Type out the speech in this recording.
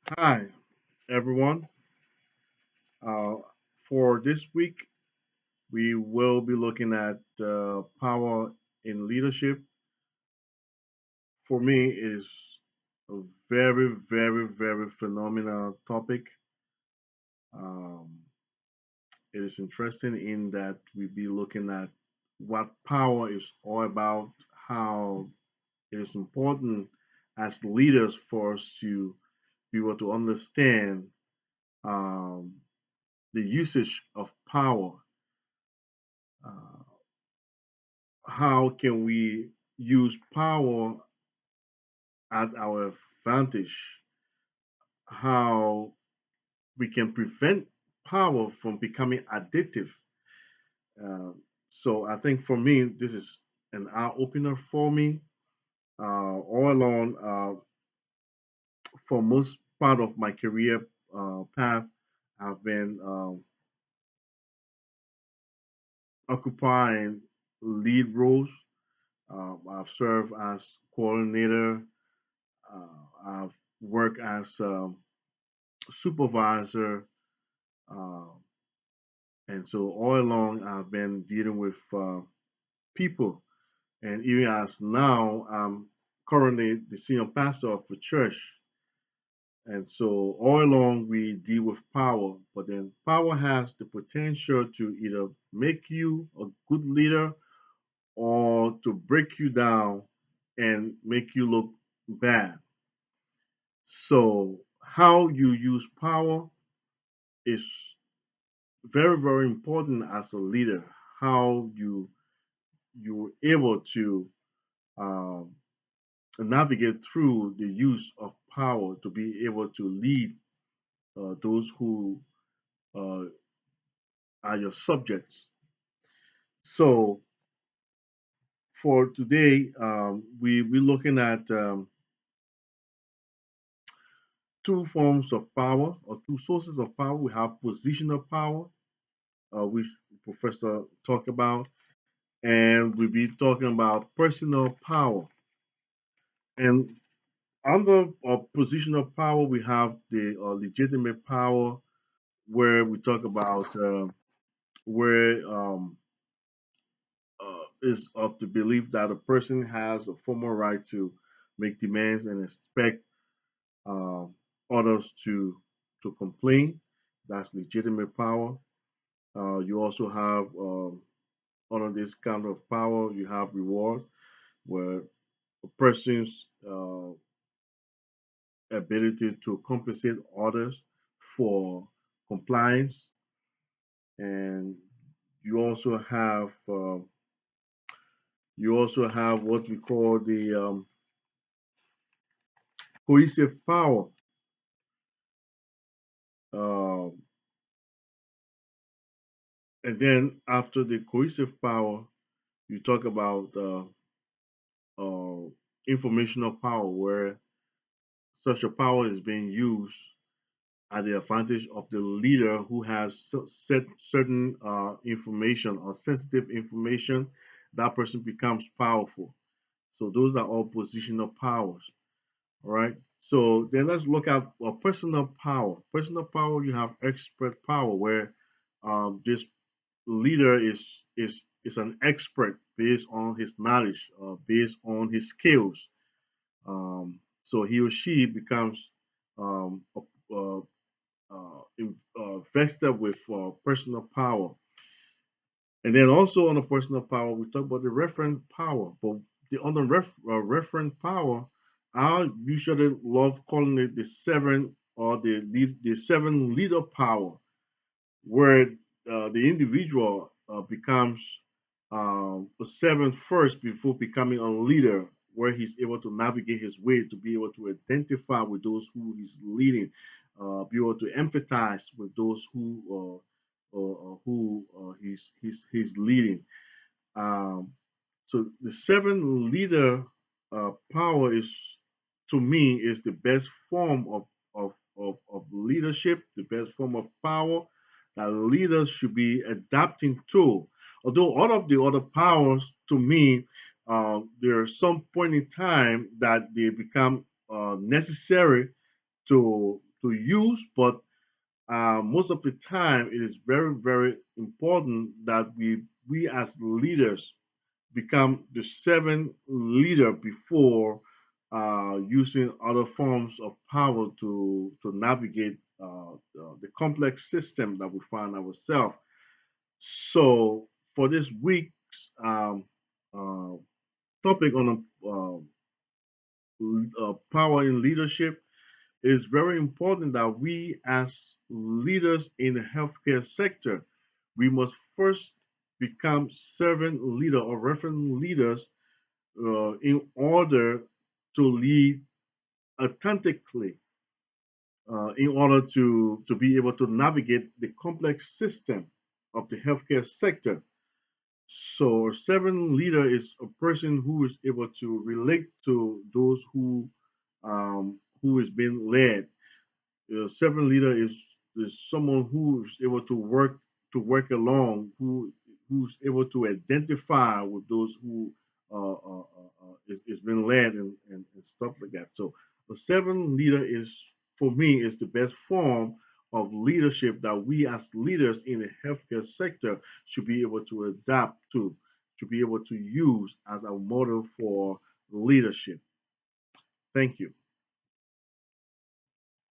Hi, everyone. Uh, for this week, we will be looking at power in leadership. For me, it is a very, very, very phenomenal topic. Um, it is interesting in that we be looking at what power is all about, how it is important as leaders for us to be able to understand um, the usage of power. Uh, how can we use power at our advantage? How we can prevent power from becoming addictive. Uh, so I think for me, this is an eye opener for me. All along, for most part of my career path, I've been occupying lead roles. I've served as coordinator. I've worked as supervisor, uh, and so all along I've been dealing with people, and even as now I'm currently the senior pastor of a church, and so all along we deal with power, but then power has the potential to either make you a good leader or to break you down and make you look bad. So how you use power is very, very important as a leader. How you're able to um, navigate through the use of power to be able to lead those who uh, are your subjects. So for today, we're looking at two forms of power or two sources of power. We have positional power, which Professor talked about, and we'll be talking about personal power. And under positional power, we have the legitimate power, where we talk about where is of the belief that a person has a formal right to make demands and expect uh, others to complain. That's legitimate power. You also have under this kind of power, you have reward, where a person's ability to compensate others for compliance, and you also have what we call the cohesive power. Um, and then after the cohesive power, you talk about uh, informational power, where such a power is being used at the advantage of the leader who has set certain information or sensitive information. That person becomes powerful. So those are all positional powers. All right. So then let's look at personal power. Personal power, you have expert power, where this leader is an expert based on his knowledge, based on his skills. So he or she becomes a, vested with personal power. And then also on the personal power, we talk about the referent power. But on the referent power, I usually love calling it the seven or the seven leader power, where the individual becomes a seven first before becoming a leader, where he's able to navigate his way to be able to identify with those who he's leading, be able to empathize with those who he's leading. Um, so the seven leader power is, to me, is the best form of leadership, the best form of power that leaders should be adapting to. Although all of the other powers, to me, there are some point in time that they become necessary to to use, but most of the time it is very, very important that we as leaders become the servant leader before using other forms of power to navigate the complex system that we find ourselves. So for this week's uh, topic on power in leadership, it's very important that we as leaders in the healthcare sector, we must first become servant leader or referent leaders in order to lead authentically, in order to be able to navigate the complex system of the healthcare sector. So, a servant leader is a person who is able to relate to those who is being led. A servant leader is someone who is able to work along, who's able to identify with those who is being led and stuff like that. So a servant leader is, for me, is the best form of leadership that we as leaders in the healthcare sector should be able to adapt to be able to use as a model for leadership. Thank you.